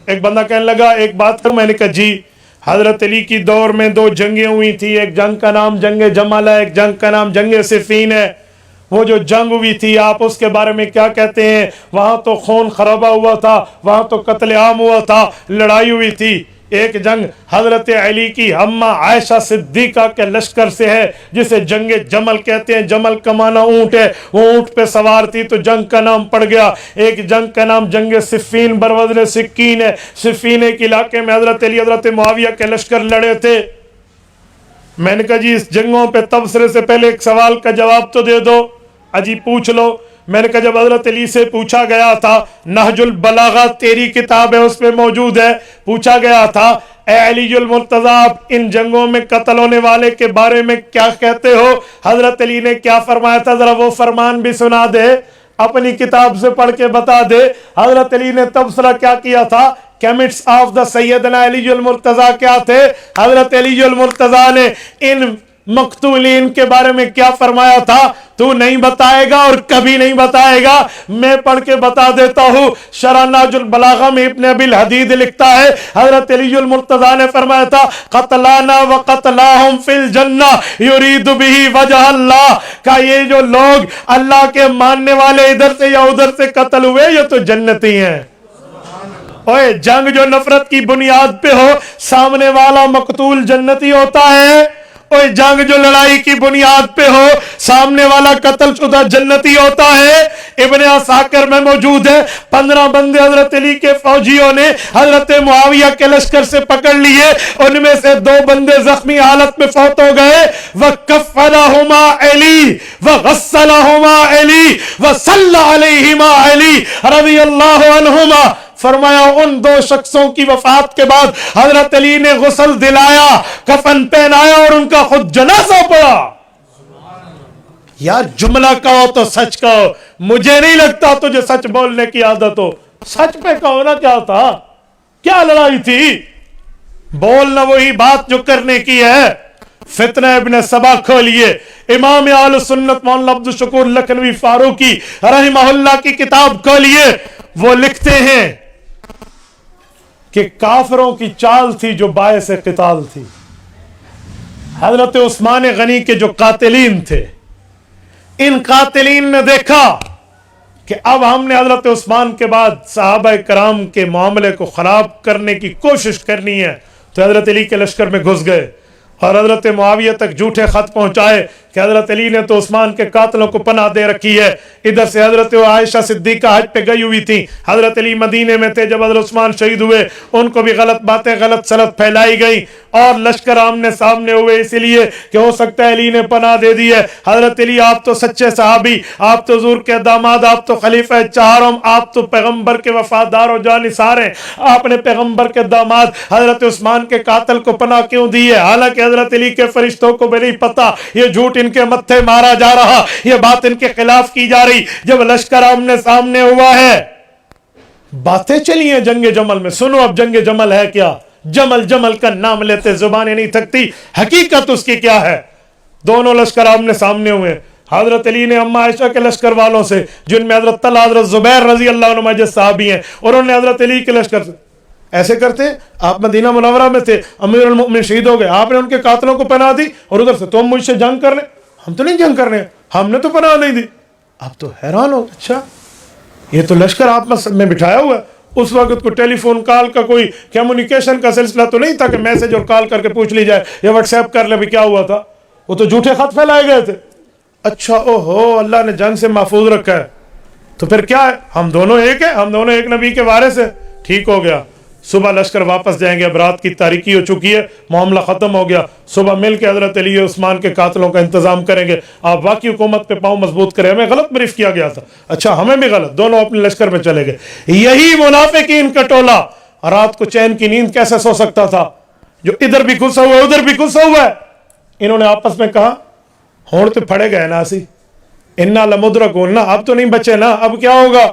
ایک بندہ کہنے لگا ایک بات کروں؟ میں نے کہا جی. حضرت علی کی دور میں 2 جنگیں ہوئی تھی، ایک جنگ کا نام جنگ جمل ہے، ایک جنگ کا نام جنگ صفین ہے. وہ جو جنگ ہوئی تھی آپ اس کے بارے میں کیا کہتے ہیں؟ وہاں تو خون خرابہ ہوا تھا، وہاں تو قتل عام ہوا تھا، لڑائی ہوئی تھی. ایک جنگ حضرت علی کی اماں عائشہ صدیقہ کے لشکر سے ہے جسے جنگ جمل کہتے ہیں. جمل کا معنی اونٹ ہے، وہ اونٹ پہ سوار تھی تو جنگ کا نام پڑ گیا. ایک جنگ کا نام جنگ صفین بروزن سکین ہے. صفین کے علاقے میں حضرت علی حضرت معاویہ کے لشکر لڑے تھے. میں نے کہا جی اس جنگوں پہ تبصرے سے پہلے ایک سوال کا جواب تو دے دو. اجی پوچھ لو. میں نے کہا جب حضرت علی سے پوچھا گیا تھا، نہج البلاغہ تیری کتاب ہے اس پہ موجود ہے، پوچھا گیا تھا اے علی المرتضی آپ ان جنگوں میں قتل ہونے والے کے بارے میں کیا کہتے ہو؟ حضرت علی نے کیا فرمایا تھا؟ ذرا وہ فرمان بھی سنا دے، اپنی کتاب سے پڑھ کے بتا دے. حضرت علی نے تبصرہ کیا کیا تھا؟ کیمٹس آف دا سیدنا علی المرتضی کیا تھے؟ حضرت علی المرتضی نے ان مقتولین کے بارے میں کیا فرمایا تھا؟ تو نہیں بتائے گا اور کبھی نہیں بتائے گا، میں پڑھ کے بتا دیتا ہوں. شرح نہج البلاغہ میں ابن ابی الحدید لکھتا ہے حضرت علی المرتضی نے فرمایا تھا قتلانا وقتلاہم فی الجنہ یرید بہ وجہ اللہ، کہ یہ جو لوگ اللہ کے ماننے والے ادھر سے یا ادھر سے قتل ہوئے یہ تو جنتی ہیں. اوے جنگ جو نفرت کی بنیاد پہ ہو سامنے والا مقتول جنتی ہوتا ہے. اوے جنگ جو لڑائی کی بنیاد پہ ہو سامنے والا قتل شدہ جنتی ہوتا ہے. ابن عساکر میں موجود ہے 15 بندے حضرت علی کے فوجیوں نے حضرت معاویہ کے لشکر سے پکڑ لیے، ان میں سے 2 بندے زخمی حالت میں فوت ہو گئے. وَكَفَّنَهُمَا عَلِي وَغَسَّلَهُمَا عَلِي وَصَلَّى عَلَيْهِمَا عَلِي رضی اللہ عنہما. فرمایا ان 2 شخصوں کی وفات کے بعد حضرت علی نے غسل دلایا، کفن پہنایا اور ان کا خود جنازہ پڑا. یار جملہ کہو تو سچ کہو، مجھے نہیں لگتا تجھے سچ بولنے کی عادت ہو. سچ پہ کہو نا کیا تھا، کیا لڑائی تھی؟ بولنا وہی بات جو کرنے کی ہے. فتنہ ابن سبا کھولیے، امام اہل سنت مولانا عبد الشکور لکھنوی فاروقی رحمہ اللہ کی کتاب کھولیے. وہ لکھتے ہیں کہ کافروں کی چال تھی جو باعث قتال تھی. حضرت عثمان غنی کے جو قاتلین تھے، ان قاتلین نے دیکھا کہ اب ہم نے حضرت عثمان کے بعد صحابہ کرام کے معاملے کو خراب کرنے کی کوشش کرنی ہے، تو حضرت علی کے لشکر میں گھس گئے اور حضرت معاویہ تک جھوٹے خط پہنچائے کہ حضرت علی نے تو عثمان کے قاتلوں کو پناہ دے رکھی ہے. ادھر سے حضرت عائشہ صدیقہ حج پہ گئی ہوئی تھی، حضرت علی مدینے میں تھے جب حضرت عثمان شہید ہوئے، ان کو بھی غلط باتیں غلط سلط پھیلائی گئی اور لشکر آمنے سامنے ہوئے اس لیے کہ ہو سکتا ہے علی نے پناہ دے دی ہے. حضرت علی آپ تو سچے صحابی، آپ تو حضور کے داماد، آپ تو خلیفہ چہارم، آپ تو پیغمبر کے وفادار و جانثار ہیں، آپ نے پیغمبر کے داماد حضرت عثمان کے قاتل کو پناہ کیوں دی ہے؟ حالانکہ حضرت علی کے فرشتوں کو بھی نہیں پتا یہ جھوٹ ان کے متھے مارا جا رہا، یہ بات ان کے خلاف کی جا رہی. جب لشکر آمنے سامنے ہوا ہے، باتیں چلی ہیں جنگ جمل میں. سنو اب جنگ جمل ہے کیا. جمل جمل کا نام لیتے زبانیں نہیں تھکتی، حقیقت اس کی کیا ہے. دونوں لشکر آمنے سامنے ہوئے. حضرت علی نے اما عائشہ کے لشکر والوں سے، جن میں حضرت طلحہ حضرت زبیر رضی اللہ عنہ جس صحابی ہیں، اور انہوں نے حضرت علی کے لشکر سے ایسے کرتے. آپ مدینہ منورہ میں تھے، امیر المؤمنین شہید ہو گئے، آپ نے ان کے قاتلوں کو پناہ دی، اور ادھر سے تم مجھ سے جنگ کر لیں. ہم تو نہیں جنگ کرنے، ہم نے تو پناہ نہیں دی. آپ تو حیران ہو، اچھا یہ تو لشکر آپ میں بٹھایا ہوا ہے. اس وقت کوئی ٹیلی فون کال کا کوئی کمیونیکیشن کا سلسلہ تو نہیں تھا کہ میسج اور کال کر کے پوچھ لی جائے یا واٹس ایپ کر لے بھی کیا ہوا تھا. وہ تو جھوٹے خط پھیلائے گئے تھے. اچھا اوہو، اللہ نے جنگ سے محفوظ رکھا ہے. تو پھر کیا ہے، ہم دونوں ایک ہیں، ہم دونوں ایک نبی کے وارث ہیں. ٹھیک ہو گیا، صبح لشکر واپس جائیں گے، اب رات کی تاریکی ہو چکی ہے، معاملہ ختم ہو گیا. صبح مل کے حضرت علی عثمان کے قاتلوں کا انتظام کریں گے. آپ واقعی حکومت پہ پاؤں مضبوط کریں. ہمیں غلط بریف کیا گیا تھا، اچھا ہمیں بھی غلط، دونوں اپنے لشکر میں چلے گئے. یہی منافقین کا ٹولہ رات کو چین کی نیند کیسے سو سکتا تھا، جو ادھر بھی گھسا ہوا ہے ادھر بھی گھسا ہوا ہے. انہوں نے آپس میں کہا ہون تو پھڑے گئے نا اسی، انا لمدرکون، اب تو نہیں بچے نا، اب کیا ہوگا.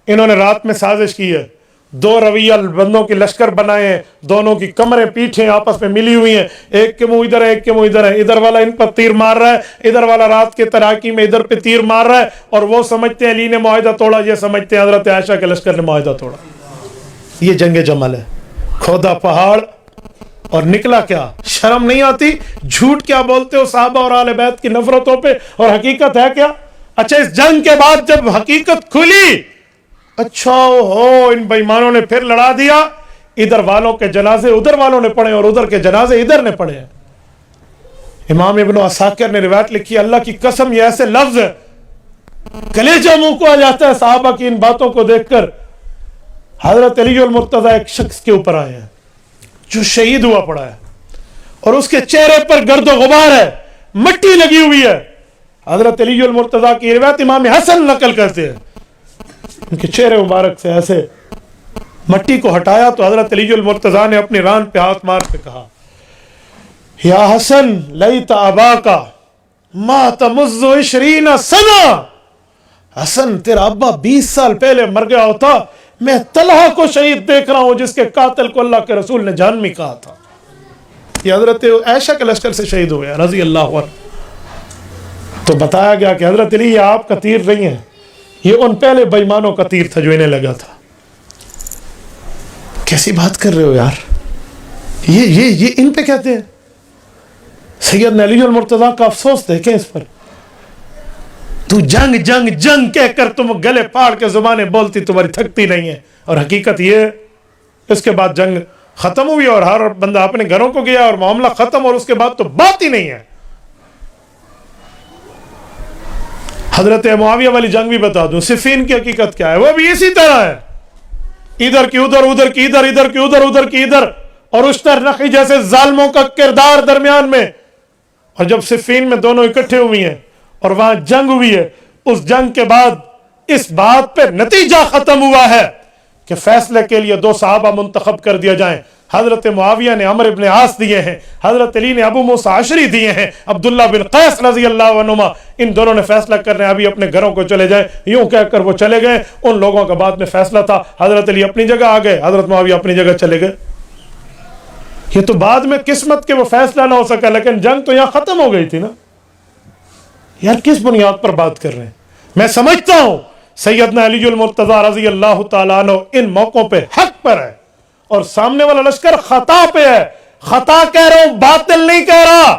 انہوں نے رات میں سازش کی ہے، 2 رویہ بندوں کی لشکر بنائے ہیں، دونوں کی کمریں پیٹھیں آپس میں ملی ہوئی ہیں، ایک کے منہ ادھر ہے ایک کے منہ ادھر ہے. ادھر والا ان پر تیر مار رہا ہے، ادھر والا رات کے تراکی میں ادھر پہ تیر مار رہا ہے. اور وہ سمجھتے ہیں علی نے معاہدہ توڑا، یہ سمجھتے ہیں حضرت عائشہ کے لشکر نے معاہدہ توڑا. یہ جنگ جمل ہے. کھودا پہاڑ اور نکلا کیا؟ شرم نہیں آتی؟ جھوٹ کیا بولتے ہو صحابہ اور آل بیت کی نفرتوں پہ، اور حقیقت ہے کیا؟ اچھا اس جنگ کے بعد جب حقیقت کھلی، اچھا ہو ان بےایمانوں نے پھر لڑا دیا، ادھر والوں کے جنازے ادھر والوں نے پڑھے اور ادھر کے جنازے ادھر نے پڑھے ہیں. امام ابن عساکر نے روایت لکھی، اللہ کی قسم یہ ایسے لفظ ہے کلیجہ منہ کو آ جاتا ہے صحابہ کی ان باتوں کو دیکھ کر. حضرت علی المرتضی ایک شخص کے اوپر آئے ہیں جو شہید ہوا پڑا ہے اور اس کے چہرے پر گرد و غبار ہے، مٹی لگی ہوئی ہے. حضرت علی المرتضی کی روایت امام حسن نقل کرتے ہیں، ان کے چہرے مبارک سے ایسے مٹی کو ہٹایا تو حضرت علی المرتضی نے اپنی ران پہ ہاتھ مار کے کہا، یا حسن لیت اباکا مات منذ 20 سنہ. حسن تیرا ابا 20 سال پہلے مر گیا ہوتا، میں طلحہ کو شہید دیکھ رہا ہوں جس کے قاتل کو اللہ کے رسول نے جہنمی کہا تھا. یہ حضرت عائشہ کے لشکر سے شہید ہوئے رضی اللہ عنہ. تو بتایا گیا کہ حضرت علی یہ آپ کا تیر نہیں ہے، یہ ان پہلے بےایمانوں کا تیر تھا جو انہیں لگا تھا. کیسی بات کر رہے ہو یار؟ یہ ان پہ کہتے ہیں. سیدنا علی المرتضی کا افسوس دیکھیں اس پر. تو جنگ جنگ جنگ کہہ کر تم گلے پاڑ کے زبانیں بولتی، تمہاری تھکتی نہیں ہے. اور حقیقت یہ اس کے بعد جنگ ختم ہوئی اور ہر بندہ اپنے گھروں کو گیا اور معاملہ ختم، اور اس کے بعد تو بات ہی نہیں ہے. حضرت معاویہ والی جنگ بھی بتا دوں، صفین کی حقیقت کیا ہے، وہ بھی اسی طرح ہے. ادھر کی ادھر، ادھر کی ادھر، ادھر کی ادھر، ادھر کی ادھر، اور اشتر نخی جیسے ظالموں کا کردار درمیان میں. اور جب صفین میں دونوں اکٹھے ہوئی ہیں اور وہاں جنگ ہوئی ہے، اس جنگ کے بعد اس بات پہ نتیجہ ختم ہوا ہے کہ فیصلے کے لیے 2 صحابہ منتخب کر دیا جائیں. حضرت معاویہ نے عمرو ابن عاص دیے ہیں، حضرت علی نے ابو موسیٰ عشری دیے ہیں، عبداللہ بن قیس رضی اللہ عنہما. ان دونوں نے فیصلہ کرنا ہے ابھی اپنے گھروں کو چلے جائیں. یوں کہہ کر وہ چلے گئے. ان لوگوں کا بعد میں فیصلہ تھا، حضرت علی اپنی جگہ آ گئے، حضرت معاویہ اپنی جگہ چلے گئے. یہ تو بعد میں قسمت کے وہ فیصلہ نہ ہو سکا، لیکن جنگ تو یہاں ختم ہو گئی تھی نا. یار کس بنیاد پر بات کر رہے ہیں؟ میں سمجھتا ہوں سیدنا علی المرتضی رضی اللہ تعالیٰ عنہ ان موقعوں پہ حق پر ہے اور سامنے والا لشکر خطا پہ ہے. خطا کہہ رہا ہوں، باطل نہیں کہہ رہا.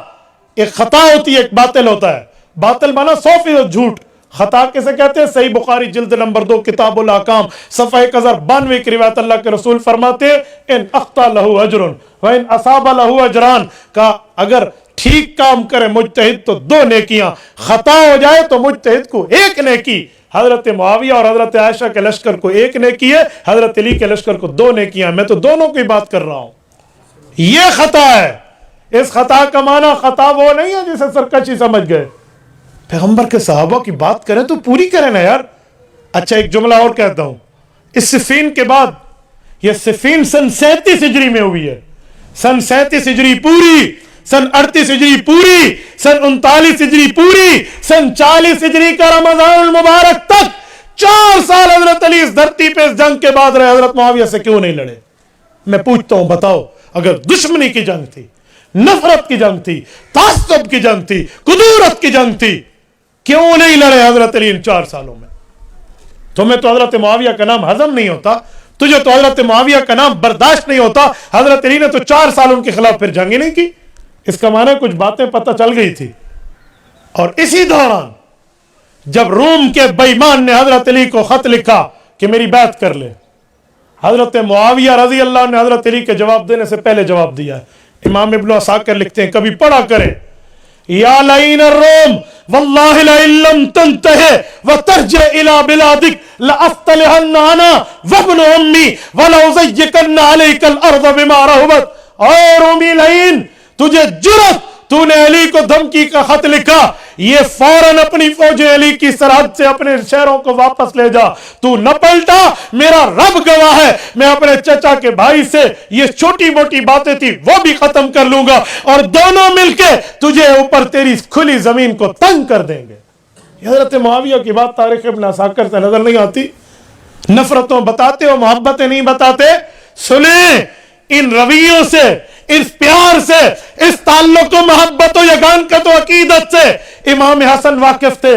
ایک خطا ہوتی ہے، ایک باطل ہوتا ہے. باطل مانا 100% جھوٹ. خطا کیسے کہتے ہیں؟ صحیح بخاری جلد نمبر 2 کتاب الاحکام صفحہ 1092 کی روایت اللہ کے رسول فرماتے ہیں، ان اخطا لہو اجر وان اصاب لہو اجران، کا اگر ٹھیک کام کرے مجتہد تو 2 نیکیاں، خطا ہو جائے تو مجتہد کو 1 نیکی. حضرت معاویہ اور حضرت عائشہ کے لشکر کو 1 نیکی ہے، حضرت علی کے لشکر کو 2 نیکیاں. میں تو دونوں کی بات کر رہا ہوں. یہ خطا ہے. اس خطا کا معنی خطا وہ نہیں ہے جسے سرکشی سمجھ گئے. پیغمبر کے صحابہ کی بات کریں تو پوری کریں نا یار. اچھا ایک جملہ اور کہتا ہوں، اس صفین کے بعد، یہ صفین سن 37 ہجری میں ہوئی ہے. سن 37 ہجری پوری، سن 38 ہجری پوری، سن 39 ہجری پوری، سن 40 ہجری کا رمضان المبارک تک 4 سال حضرت علی اس دھرتی پہ اس جنگ کے بعد رہے. حضرت معاویہ سے کیوں نہیں لڑے؟ میں پوچھتا ہوں، بتاؤ. اگر دشمنی کی جنگ تھی، نفرت کی جنگ تھی، تعصب کی جنگ تھی، کدورت کی جنگ تھی، کیوں نہیں لڑے حضرت علی ان 4 سالوں میں؟ تمہیں تو حضرت معاویہ کا نام ہضم نہیں ہوتا، تجھے تو حضرت معاویہ کا نام برداشت نہیں ہوتا. حضرت علی نے تو 4 سال ان کے خلاف پھر جنگ ہی نہیں کی. اس کا معنی کچھ باتیں پتہ چل گئی تھی. اور اسی دوران جب روم کے بے ایمان نے حضرت علی کو خط لکھا کہ میری بیعت کر لے، حضرت معاویہ رضی اللہ عنہ نے حضرت علی کے جواب دینے سے پہلے جواب دیا. امام ابن عساکر لکھتے ہیں، کبھی پڑھا کریں، یا لعین الروم واللہ لئن لم تنتہ وترجع الى بلادک لأفتلحن انا وابن امی ولأزیکن علیک الارض بما رحبت. اور رومی لعین، تجھے جرت، تو نے علی کو دھمکی کا خط لکھا، یہ فوراً اپنی فوجیں علی کی سرحد سے اپنے شہروں کو واپس لے جا. تو نہ پلٹا، میرا رب گواہ ہے، میں اپنے چچا کے بھائی سے یہ چھوٹی موٹی باتیں تھی وہ بھی ختم کر لوں گا، اور دونوں مل کے تجھے اوپر تیری کھلی زمین کو تنگ کر دیں گے. حضرت معاویہ کی بات تاریخ ابن عساکر سے نظر نہیں آتی؟ نفرتوں بتاتے ہو، محبتیں نہیں بتاتے. سنیں، ان رویوں سے، اس پیار سے، اس تعلق و محبت و یگانکت و عقیدت سے امام حسن واقف تھے.